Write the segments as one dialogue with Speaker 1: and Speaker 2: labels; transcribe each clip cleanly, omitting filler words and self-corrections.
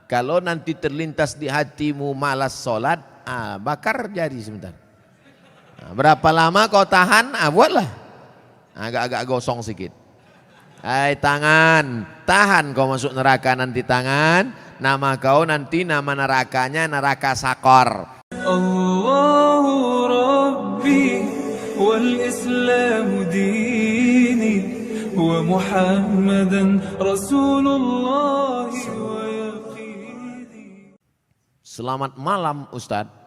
Speaker 1: kalau nanti terlintas di hatimu malas sholat, bakar jari sebentar. Berapa lama kau tahan? Buatlah. Agak-agak gosong sedikit. Hai tangan, tahan kau masuk neraka nanti tangan. Nama kau nanti nama nerakanya neraka sakor.
Speaker 2: Allahu Rabbi wal Islam dini wa Muhammadan Rasulullah wa yaqini.
Speaker 1: Selamat malam Ustadz.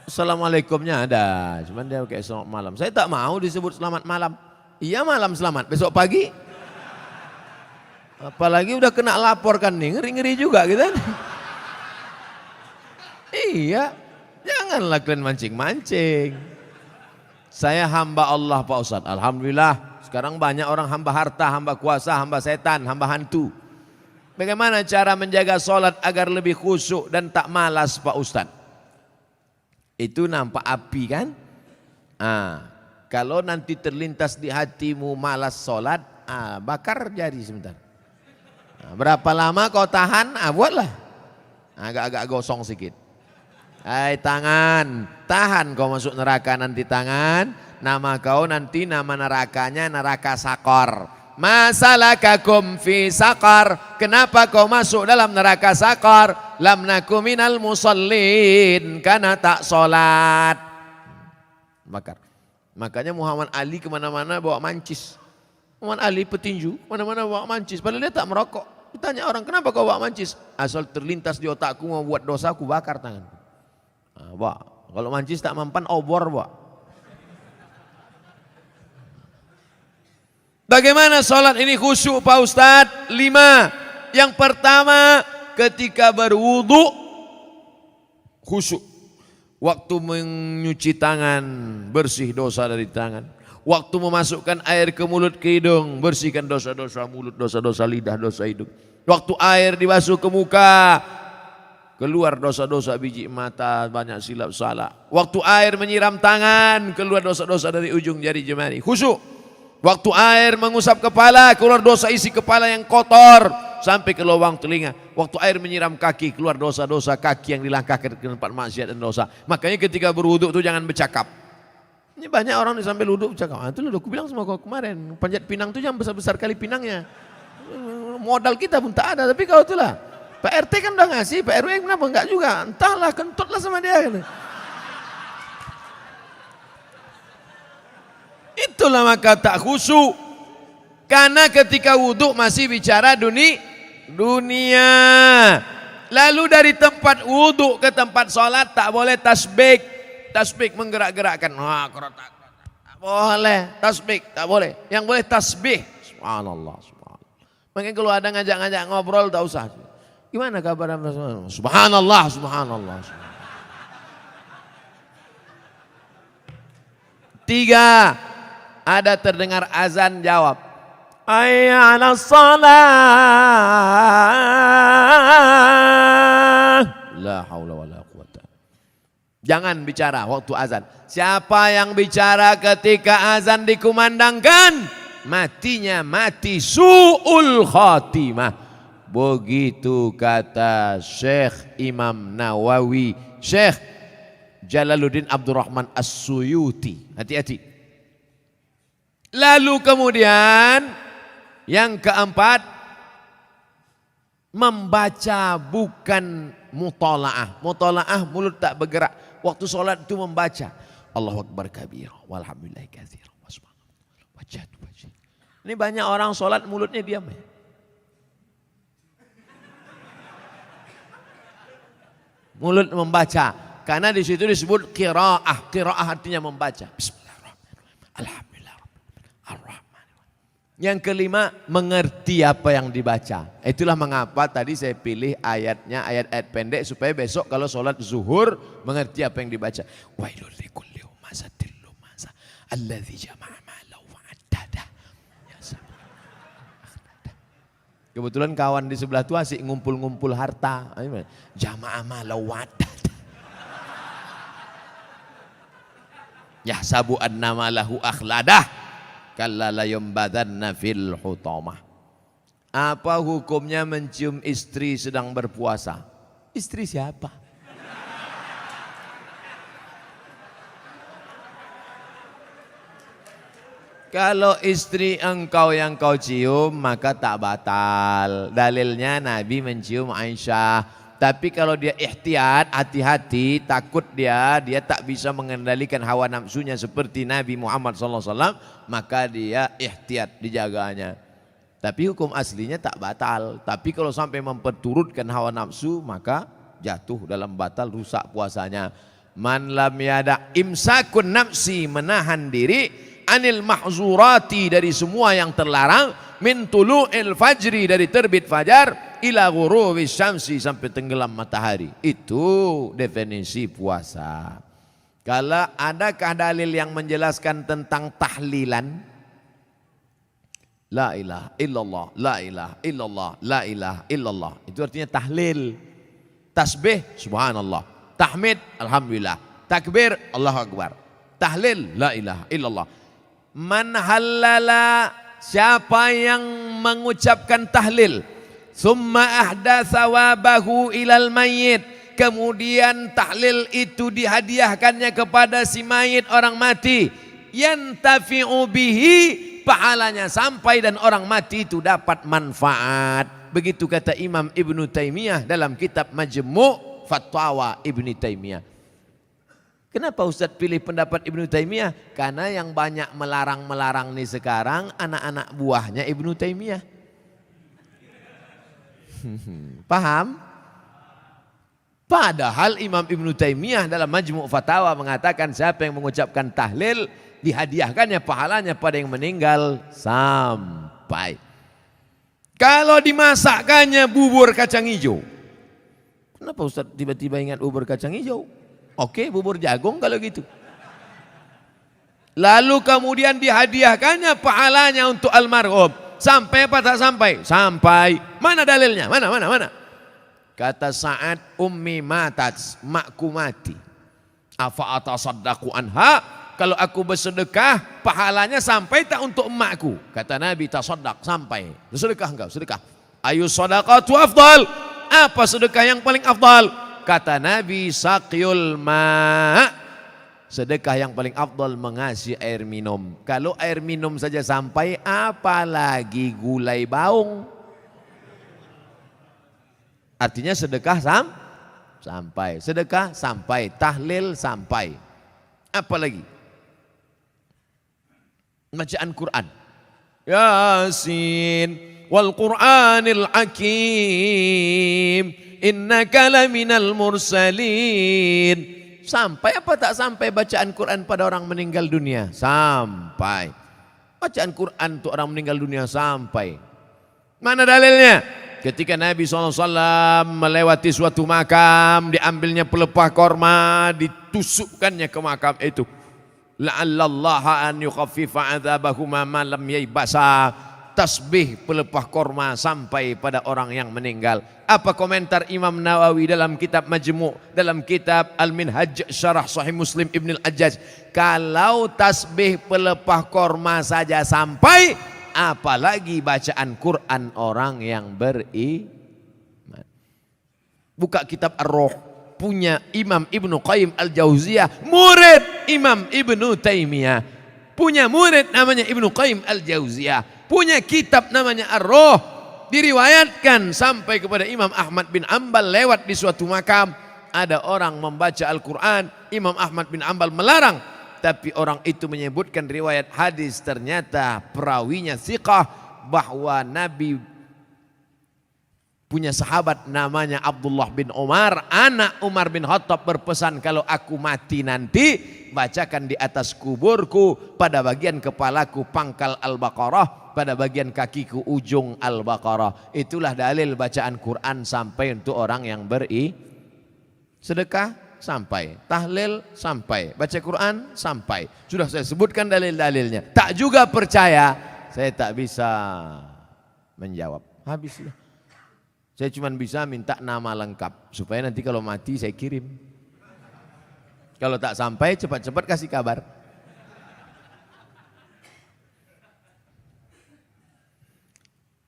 Speaker 1: Assalamualaikumnya ada, cuman dia kayak selamat malam. Saya tak mau disebut selamat malam. Iya malam selamat, besok pagi. Apalagi udah kena laporkan nih, ngeri-ngeri juga gitu kan. Iya, janganlah kalian mancing-mancing. Saya hamba Allah Pak Ustadz, alhamdulillah. Sekarang banyak orang hamba harta, hamba kuasa, hamba setan, hamba hantu. Bagaimana cara menjaga sholat agar lebih khusyuk dan tak malas Pak Ustadz? Itu nampak api kan? Kalau nanti terlintas di hatimu malas sholat, bakar jari sebentar. Berapa lama kau tahan? Buatlah. Agak-agak gosong sedikit. Hai tangan, tahan kau masuk neraka nanti tangan. Nama kau nanti nama nerakanya neraka sakor. Masalakakum fi sakar. Kenapa kau masuk dalam neraka sakar? Lam naku minal musallin, karena tak sholat. Bakar. Makanya Muhammad Ali kemana-mana bawa mancis. Muhammad Ali petinju, mana-mana bawa mancis. Padahal dia tak merokok. Ditanya orang, kenapa kau bawa mancis? Asal terlintas di otakku mau buat dosa, aku bakar tangan. Kalau mancis tak mempan, obor bawa. Bagaimana sholat ini khusyuk Pak Ustadz? 5. Yang pertama, ketika berwudu khusyuk. Waktu menyuci tangan, bersih dosa dari tangan. Waktu memasukkan air ke mulut ke hidung, bersihkan dosa-dosa mulut, dosa-dosa lidah, dosa hidung. Waktu air dibasuh ke muka, keluar dosa-dosa biji mata, banyak silap salah. Waktu air menyiram tangan, keluar dosa-dosa dari ujung jari jemari. Khusyuk. Waktu air mengusap kepala, keluar dosa isi kepala yang kotor sampai ke lubang telinga. Waktu air menyiram kaki, keluar dosa-dosa kaki yang dilangkahkan ke tempat maksiat dan dosa. Makanya ketika berwuduk itu jangan bercakap. Ini banyak orang di sambil wuduk bercakap. Itu loh, aku bilang sama kau kemarin, panjat pinang itu jangan besar-besar kali pinangnya. Modal kita pun tak ada, tapi kau itulah. Pak RT kan udah ngasih, Pak RW kenapa enggak juga? Entahlah, kentutlah sama dia. Itulah maka tak khusyuk. Karena ketika wudhu masih bicara dunia. Lalu dari tempat wudhu ke tempat sholat tak boleh tasbih. Tasbih menggerak-gerakkan. Tak boleh. Tasbih tak boleh. Yang boleh tasbih. Subhanallah. Makanya kalau ada ngajak-ngajak ngobrol tak usah. Gimana kabar? Subhanallah. Subhanallah. 3. Ada terdengar azan, jawab. Hayya 'alas shalah. La haula wala quwata. Jangan bicara waktu azan. Siapa yang bicara ketika azan dikumandangkan, matinya mati su'ul khatimah. Begitu kata Syekh Imam Nawawi, Syekh Jalaluddin Abdurrahman As-Suyuti. Hati-hati. Lalu kemudian yang keempat, membaca bukan mutalaah. Mutalaah mulut tak bergerak. Waktu sholat itu membaca. Allahu Akbar kabira walhamdulillahi katsira. Ini banyak orang sholat mulutnya diam. Mulut membaca. Karena di situ disebut qiraah. Qiraah artinya membaca. Bismillahirrahmanirrahim. Alhamdulillah. Yang kelima, mengerti apa yang dibaca. Itulah mengapa tadi saya pilih ayatnya, ayat-ayat pendek supaya besok kalau sholat zuhur mengerti apa yang dibaca. Wailul likulli humazatil lumazah alladzi jama'a malahu wa'addada. Kebetulan kawan di sebelah itu asik ngumpul-ngumpul harta. Jama'a malahu wa'addada. Yahsabu annama lahu akhladah. Kalla la yumbadanna fil hutamah. Apa hukumnya mencium istri sedang berpuasa? Istri siapa? Kalau istri engkau yang kau cium maka tak batal. Dalilnya Nabi mencium Aisyah. Tapi kalau dia ihtiyat, hati-hati, takut dia tak bisa mengendalikan hawa nafsunya seperti Nabi Muhammad SAW, maka dia ihtiyat, dijaganya. Tapi hukum aslinya tak batal. Tapi kalau sampai memperturutkan hawa nafsu maka jatuh dalam batal, rusak puasanya. Man lam yada imsakun nafsi, menahan diri, anil mahzurati, dari semua yang terlarang, min tulu'il fajri, dari terbit fajar, ila ghurubi syamsi, sampai tenggelam matahari. Itu definisi puasa. Kalau adakah dalil yang menjelaskan tentang tahlilan? La ilaha illallah, la ilaha illallah, la ilaha illallah. Itu artinya tahlil. Tasbih, subhanallah. Tahmid, alhamdulillah. Takbir, Allahu akbar. Tahlil, la ilaha illallah. Man halala, siapa yang mengucapkan tahlil, summa ahda thawabahu ilal mayyit, kemudian tahlil itu dihadiahkannya kepada si mayit, orang mati, yantafi'u bihi, pahalanya sampai dan orang mati itu dapat manfaat. Begitu kata Imam Ibnu Taimiyah dalam kitab Majmu' Fatwa Ibnu Taimiyah. Kenapa Ustaz pilih pendapat Ibnu Taimiyah? Karena yang banyak melarang-melarang nih sekarang anak-anak buahnya Ibnu Taimiyah. Paham? Padahal Imam Ibnu Taimiyah dalam Majmu' Fatawa mengatakan siapa yang mengucapkan tahlil dihadiahkannya pahalanya pada yang meninggal sampai. Kalau dimasakkannya bubur kacang hijau. Kenapa Ustaz tiba-tiba ingat bubur kacang hijau? Oke, bubur jagung kalau gitu. Lalu kemudian dihadiahkannya pahalanya untuk almarhum. Sampai apa tak sampai? Sampai. Mana dalilnya? Mana? Kata Sa'ad, ummi matat, makku mati. Afa atasaddaqu anha, kalau aku bersedekah pahalanya sampai tak untuk emakku? Kata Nabi, tasaddaq, sampai. Sedekah enggak? Sedekah. Ayu sadaqatu afdal. Apa sedekah yang paling afdal? Kata Nabi, saqyul ma', sedekah yang paling afdal mengasih air minum. Kalau air minum saja sampai, apalagi gulai baung. Artinya sedekah sampai, sedekah sampai, tahlil sampai. Apa lagi? Bacaan Quran. Yasin wal Qur'anil Hakim, innaka laminal mursalin. Sampai apa tak sampai bacaan Quran pada orang meninggal dunia? Sampai. Bacaan Quran untuk orang meninggal dunia sampai. Mana dalilnya? Ketika Nabi SAW melewati suatu makam, diambilnya pelepah korma, ditusukkannya ke makam itu. La'allallaha an yukhaffifa adzabahuma ma lam yaibasa. Tasbih pelepah korma sampai pada orang yang meninggal. Apa komentar Imam Nawawi dalam kitab Majmu', dalam kitab Al-Minhaj Syarah Sahih Muslim Ibn Al-Ajjaj? Kalau tasbih pelepah korma saja sampai, apalagi bacaan Quran orang yang beriman. Buka kitab Ar-Ruh, punya Imam Ibnu Qayyim Al-Jauziyah, murid Imam Ibnu Taimiyah. Punya murid namanya Ibnu Qayyim Al-Jauziyah. Punya kitab namanya Ar-Ruh. Diriwayatkan sampai kepada Imam Ahmad bin Ambal lewat di suatu makam. Ada orang membaca Al-Quran, Imam Ahmad bin Ambal melarang. Tapi orang itu menyebutkan riwayat hadis, ternyata perawinya thiqah, bahwa Nabi punya sahabat namanya Abdullah bin Umar, anak Umar bin Khattab, berpesan, kalau aku mati nanti bacakan di atas kuburku pada bagian kepalaku pangkal Al-Baqarah, pada bagian kakiku ujung Al-Baqarah. Itulah dalil bacaan Quran sampai untuk orang yang sedekah sampai, tahlil sampai, baca Quran sampai. Sudah saya sebutkan dalil-dalilnya. Tak juga percaya, saya tak bisa menjawab. Habis sudah. Saya cuma bisa minta nama lengkap supaya nanti kalau mati saya kirim. Kalau tak sampai cepat-cepat kasih kabar.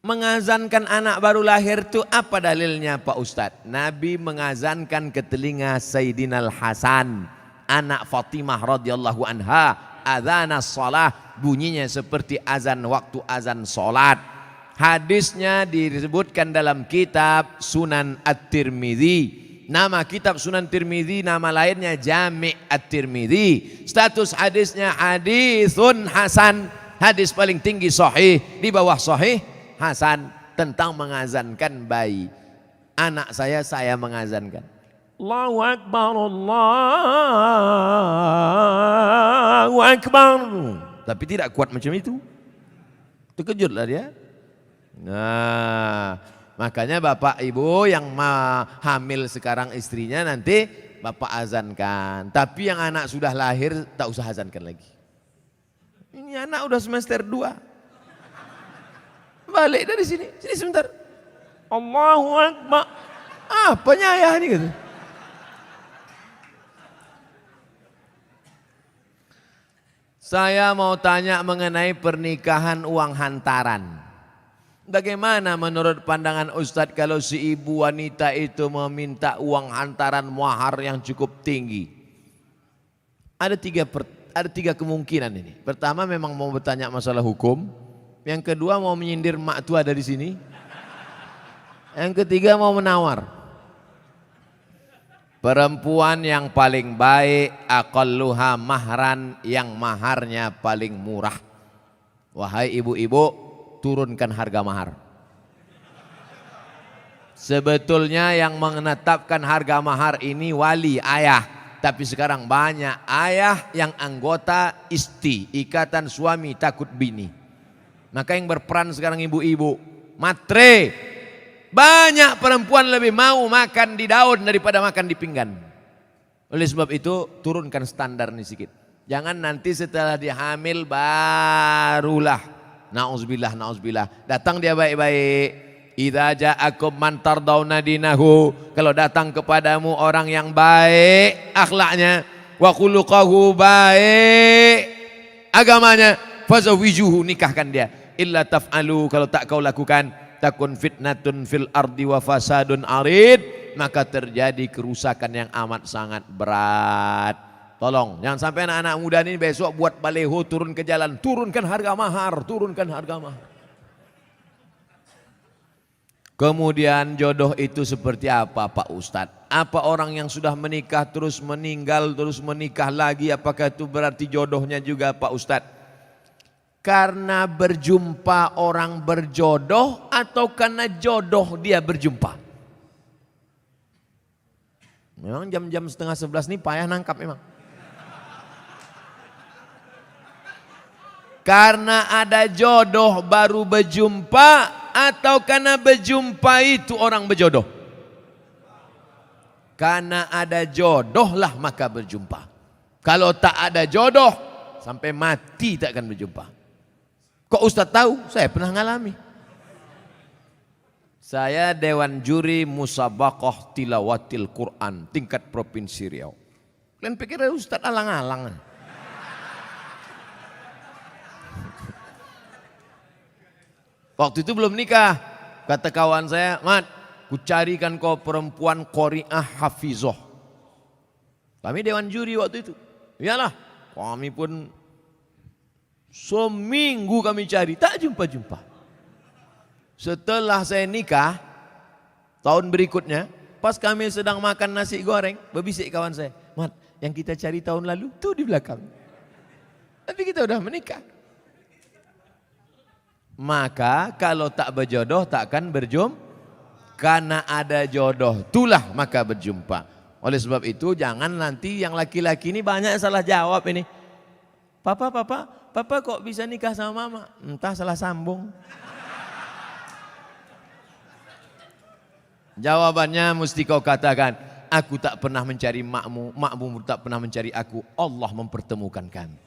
Speaker 1: Mengazankan anak baru lahir itu apa dalilnya Pak Ustadz? Nabi mengazankan ke telinga Sayyidina Al-Hasan, anak Fatimah radhiyallahu anha, adzanas shalah, bunyinya seperti azan waktu azan salat. Hadisnya disebutkan dalam kitab Sunan At-Tirmidzi. Nama kitab Sunan Tirmidzi, nama lainnya Jami' At-Tirmidzi. Status hadisnya hadisun hasan, hadis paling tinggi sahih, di bawah sahih hasan, tentang mengazankan bayi. Anak saya mengazankan. Allahu Akbar, Allahu Akbar. Tapi tidak kuat macam itu. Terkejutlah dia. Nah, makanya bapak ibu yang hamil sekarang istrinya nanti bapak azankan. Tapi yang anak sudah lahir tak usah azankan lagi. Ini anak udah semester 2. Balik dari sini sebentar. Allahu Akbar. Apanya ayah ini gitu. Saya mau tanya mengenai pernikahan uang hantaran. Bagaimana menurut pandangan Ustadz kalau si ibu wanita itu meminta uang hantaran mahar yang cukup tinggi? Ada tiga kemungkinan ini. Pertama memang mau bertanya masalah hukum. Yang kedua mau menyindir mak tua dari sini. Yang ketiga mau menawar. Perempuan yang paling baik aqalluha mahran, yang maharnya paling murah. Wahai ibu-ibu, turunkan harga mahar. Sebetulnya yang menetapkan harga mahar ini wali, ayah. Tapi sekarang banyak ayah yang anggota isti, ikatan suami takut bini. Maka yang berperan sekarang ibu-ibu, matre. Banyak perempuan lebih mau makan di daun daripada makan di pinggan. Oleh sebab itu turunkan standar ini sedikit. Jangan nanti setelah dia hamil barulah na'udzubillah datang dia baik-baik. Idza ja'akum man tardawna dinahu, kalau datang kepadamu orang yang baik akhlaknya, wa khuluquhu, baik agamanya, fazawijuhu, nikahkan dia. Illa taf'alu, kalau tak kau lakukan, takun fitnatun fil ardi wa fasadun arid, maka terjadi kerusakan yang amat sangat berat. Tolong jangan sampai anak-anak muda ini besok buat baleho turun ke jalan, turunkan harga mahar, turunkan harga mahar. Kemudian jodoh itu seperti apa Pak Ustadz? Apa orang yang sudah menikah terus meninggal terus menikah lagi, apakah itu berarti jodohnya juga Pak Ustadz? Karena berjumpa orang berjodoh atau karena jodoh dia berjumpa? Memang jam-jam 10:30 ini payah nangkap memang. Karena ada jodoh baru berjumpa atau karena berjumpa itu orang berjodoh? Karena ada jodoh lah maka berjumpa. Kalau tak ada jodoh sampai mati tak akan berjumpa. Kok Ustaz tahu? Saya pernah ngalami. Saya Dewan Juri Musabaqah Tilawatil Quran tingkat Provinsi Riau. Kalian pikir Ustaz alang-alang? Waktu itu belum nikah. Kata kawan saya, Mat, ku carikan kau perempuan qori'ah hafizoh. Kami Dewan Juri waktu itu. Iyalah, kami pun seminggu kami cari, tak jumpa-jumpa. Setelah saya nikah, tahun berikutnya, pas kami sedang makan nasi goreng, berbisik kawan saya, Mat, yang kita cari tahun lalu, tuh di belakang. Tapi kita udah menikah. Maka kalau tak berjodoh, takkan berjumpa. Karena ada jodoh, itulah maka berjumpa. Oleh sebab itu, jangan nanti yang laki-laki ini banyak salah jawab ini. Papa kok bisa nikah sama mama? Entah salah sambung. Jawabannya mesti kau katakan, aku tak pernah mencari makmu, makmu tak pernah mencari aku, Allah mempertemukan kami.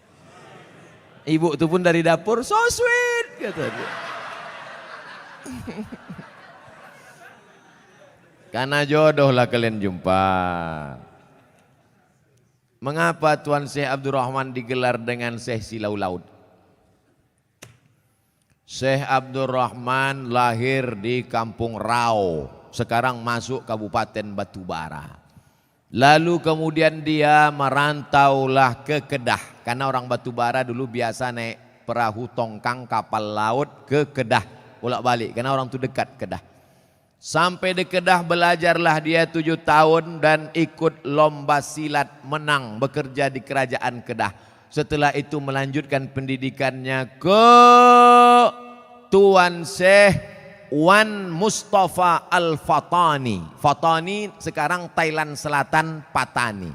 Speaker 1: Ibu itu pun dari dapur, so sweet, kata dia. Karena jodoh lah kalian jumpa. Mengapa Tuan Syekh Abdul Rahman digelar dengan Syekh Silau Laut? Syekh Abdurrahman lahir di Kampung Rau, sekarang masuk Kabupaten Batubara. Lalu kemudian dia merantaulah ke Kedah, karena orang Batubara dulu biasa naik perahu tongkang kapal laut ke Kedah, bolak-balik, karena orang itu dekat Kedah. Sampai di Kedah belajarlah dia 7 tahun dan ikut lomba silat, menang, bekerja di kerajaan Kedah. Setelah itu melanjutkan pendidikannya ke Tuan Syekh Wan Mustafa Al-Fatani. Fatani sekarang Thailand Selatan, Patani.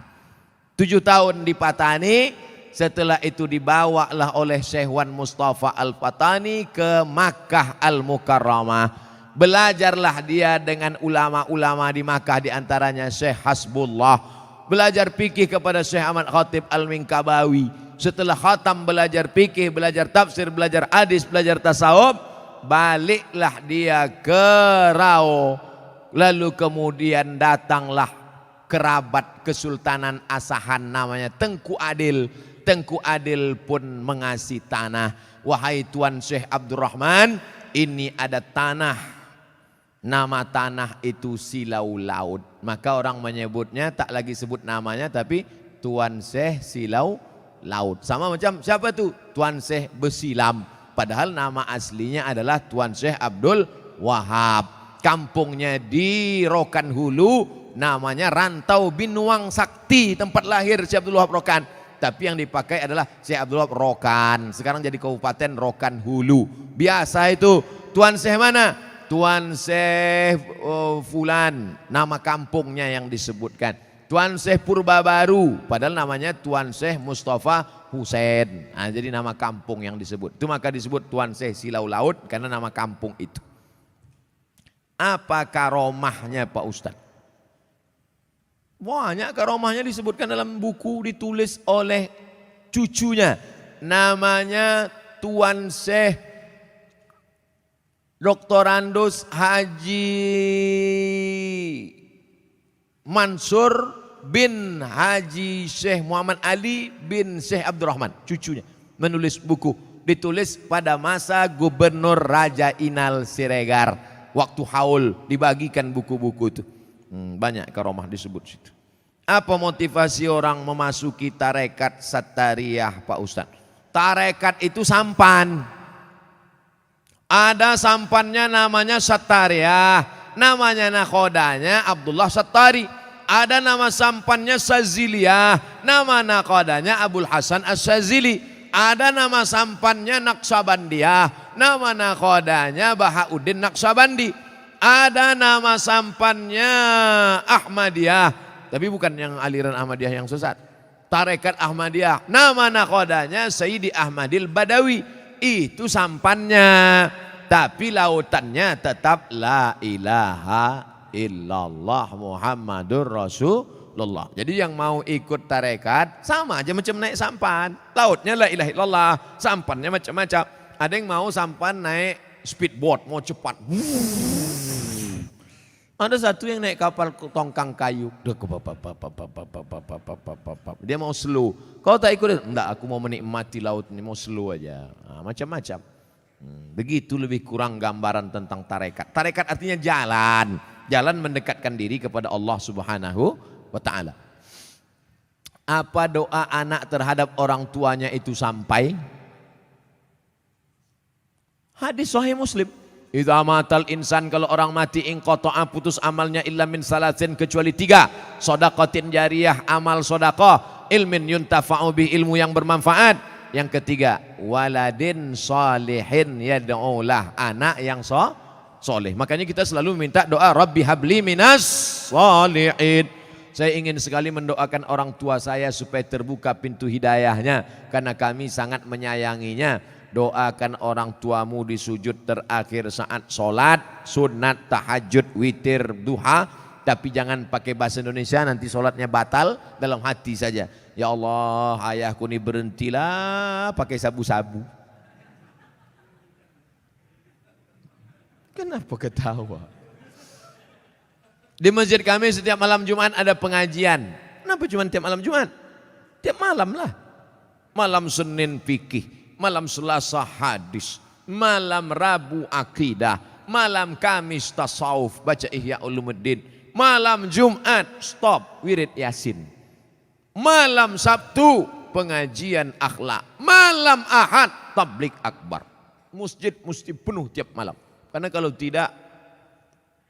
Speaker 1: 7 tahun di Patani, setelah itu dibawalah oleh Syekh Wan Mustafa Al-Fatani ke Makkah Al-Mukarramah. Belajarlah dia dengan ulama-ulama di Makkah, diantaranya Syekh Hasbullah. Belajar fikih kepada Syekh Ahmad Khatib Al-Minkabawi. Setelah khatam belajar fikih, belajar tafsir, belajar hadis, belajar tasawuf, baliklah dia ke Rau. Lalu kemudian datanglah kerabat Kesultanan Asahan namanya Tengku Adil. Tengku Adil pun mengasih tanah. Wahai Tuan Syekh Abdurrahman, ini ada tanah. Nama tanah itu Silau Laut. Maka orang menyebutnya tak lagi sebut namanya, tapi Tuan Syekh Silau Laut. Sama macam siapa tuh? Tuan Syekh Besilam. Padahal nama aslinya adalah Tuan Syekh Abdul Wahab. Kampungnya di Rokan Hulu, namanya Rantau Binuang Sakti, tempat lahir Syekh Abdul Wahab Rokan. Tapi yang dipakai adalah Syekh Abdul Wahab Rokan. Sekarang jadi Kabupaten Rokan Hulu. Biasa itu. Tuan Syekh mana? Tuan Syekh Fulan, nama kampungnya yang disebutkan. Tuan Syekh Purbabaru, padahal namanya Tuan Syekh Mustafa Husain. Nah, jadi nama kampung yang disebut. Itu maka disebut Tuan Syekh Silau Laut karena nama kampung itu. Apa karomahnya Pak Ustadz? Banyak karomahnya disebutkan dalam buku ditulis oleh cucunya. Namanya Tuan Syekh Doktorandus Haji Mansur bin Haji Syekh Muhammad Ali bin Syekh Abdurrahman, cucunya, menulis buku. Ditulis pada masa Gubernur Raja Inal Siregar. Waktu haul dibagikan buku-buku itu. Banyak karomah disebut situ. Apa motivasi orang memasuki tarekat Sattariyah Pak Ustadz? Tarekat itu sampan. Ada sampannya namanya Sattariyah. Namanya nakhodanya Abdullah Sattari. Ada nama sampannya Saziliyah, nama nakodanya Abul Hasan As-Sazili. Ada nama sampannya Naqsabandiyah, nama nakodanya Bahauddin Naqsabandi. Ada nama sampannya Ahmadiyah, tapi bukan yang aliran Ahmadiyah yang sesat. Tarekat Ahmadiyah, nama nakodanya Sayyidi Ahmadil Badawi. Itu sampannya, tapi lautannya tetap la ilaha illallah Muhammadur Rasulullah. Jadi yang mau ikut tarekat sama aja macam naik sampan. Lautnya la ilaha illallah, sampannya macam-macam. Ada yang mau sampan naik speedboat, mau cepat. Ada satu yang naik kapal tongkang kayu. Dia mau slow. Kau tak ikut? Enggak, aku mau menikmati laut ini, mau slow aja. Nah, macam-macam. Begitu lebih kurang gambaran tentang tarekat. Tarekat artinya jalan. Jalan mendekatkan diri kepada Allah Subhanahu wa ta'ala. Apa doa anak terhadap orang tuanya itu sampai? Hadis Sahih Muslim. Idza matal insan, kalau orang mati inqata'a, putus amalnya illa min salasin, kecuali 3. Shadaqatin jariyah, amal sedekah, ilmin yuntafa'u bih, ilmu yang bermanfaat. Yang ketiga, waladin salihin yad'ulah, anak yang soleh. Makanya kita selalu minta doa Rabbi habli minas solihin. Saya ingin sekali mendoakan orang tua saya supaya terbuka pintu hidayahnya, karena kami sangat menyayanginya. Doakan orang tuamu di sujud terakhir saat sholat, sunat, tahajud, witir, duha. Tapi jangan pakai bahasa Indonesia, nanti sholatnya batal. Dalam hati saja, ya Allah, ayahku ini berhentilah pakai sabu-sabu. Kenapa ketawa? Di masjid kami setiap malam Jumat ada pengajian. Kenapa cuma tiap malam Jumat? Tiap malam lah. Malam Senin fikih, malam Selasa hadis, malam Rabu akidah, malam Kamis tasawuf, baca Ihya Ulumuddin, malam Jumat stop wirid Yasin, malam Sabtu pengajian akhlak, malam Ahad tablik akbar. Masjid mesti penuh tiap malam, karena kalau tidak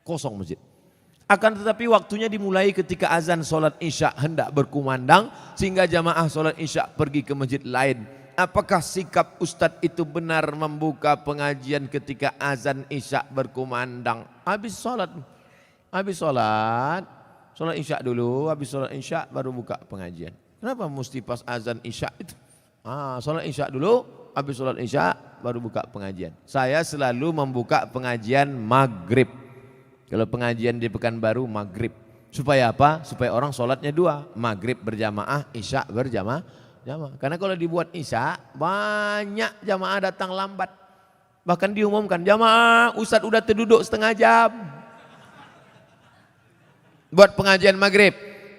Speaker 1: kosong masjid. Akan tetapi waktunya dimulai ketika azan sholat isya hendak berkumandang, sehingga jamaah sholat isya pergi ke masjid lain. Apakah sikap Ustadz itu benar membuka pengajian ketika azan isya berkumandang? Habis sholat isya dulu, habis sholat isya baru buka pengajian. Kenapa mesti pas azan isya itu? Sholat isya dulu, habis sholat isya baru buka pengajian. Saya selalu membuka pengajian maghrib. Kalau pengajian di Pekanbaru maghrib. Supaya apa? Supaya orang sholatnya dua. Maghrib berjamaah, isya berjamaah. Karena kalau dibuat isya, banyak jamaah datang lambat. Bahkan diumumkan, jamaah Ustadz udah terduduk setengah jam. Buat pengajian maghrib.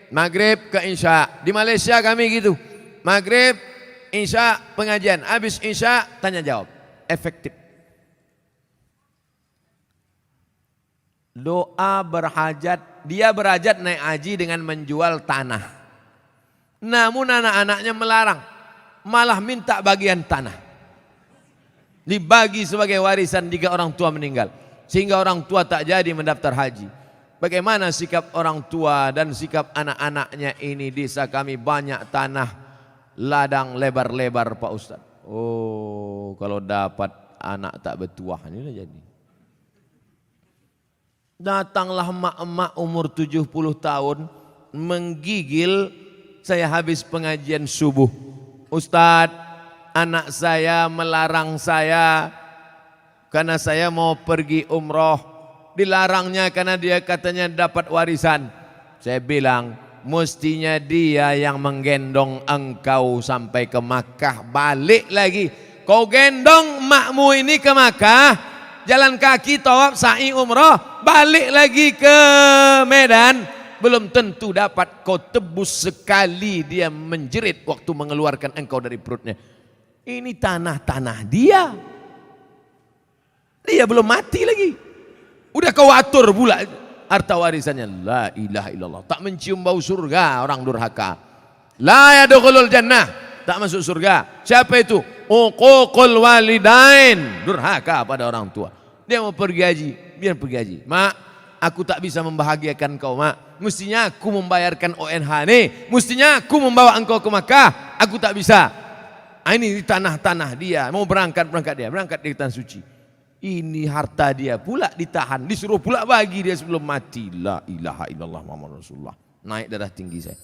Speaker 1: Maghrib ke isya. Di Malaysia kami gitu. Maghrib, isya, pengajian. Habis isya, tanya jawab. Efektif. Doa berhajat, dia berhajat naik haji dengan menjual tanah. Namun anak-anaknya melarang, malah minta bagian tanah. Dibagi sebagai warisan jika orang tua meninggal. Sehingga orang tua tak jadi mendaftar haji. Bagaimana sikap orang tua dan sikap anak-anaknya ini? Desa kami banyak tanah, ladang lebar-lebar Pak Ustadz. Oh, kalau dapat anak tak bertuah, ini udah jadi. Datanglah emak-emak umur 70 tahun menggigil saya habis pengajian subuh. Ustadz, anak saya melarang saya karena saya mau pergi umroh. Dilarangnya karena dia katanya dapat warisan. Saya bilang, mestinya dia yang menggendong engkau sampai ke Makkah, balik lagi. Kau gendong emakmu ini ke Makkah, jalan kaki, tawaf, sa'i, umrah, balik lagi ke Medan, belum tentu dapat. Kau tebus sekali dia menjerit waktu mengeluarkan engkau dari perutnya. Ini tanah-tanah dia. Dia belum mati lagi. Udah kau atur pula harta warisannya. La ilaha illallah. Tak mencium bau surga orang durhaka. La yadkhulul jannah. Tak masuk surga. Siapa itu? Uququl walidain. Durhaka pada orang tua. Dia mau pergi haji, biar pergi haji. Mak, aku tak bisa membahagiakan kau, mak. Mestinya aku membayarkan ONH nih. Mestinya aku membawa engkau ke Makkah. Aku tak bisa. Ini di tanah-tanah dia. Mau berangkat dia. Berangkat di tanah suci. Ini harta dia pula ditahan. Disuruh pula bagi dia sebelum mati. La ilaha illallah Muhammad Rasulullah. Naik darah tinggi saya.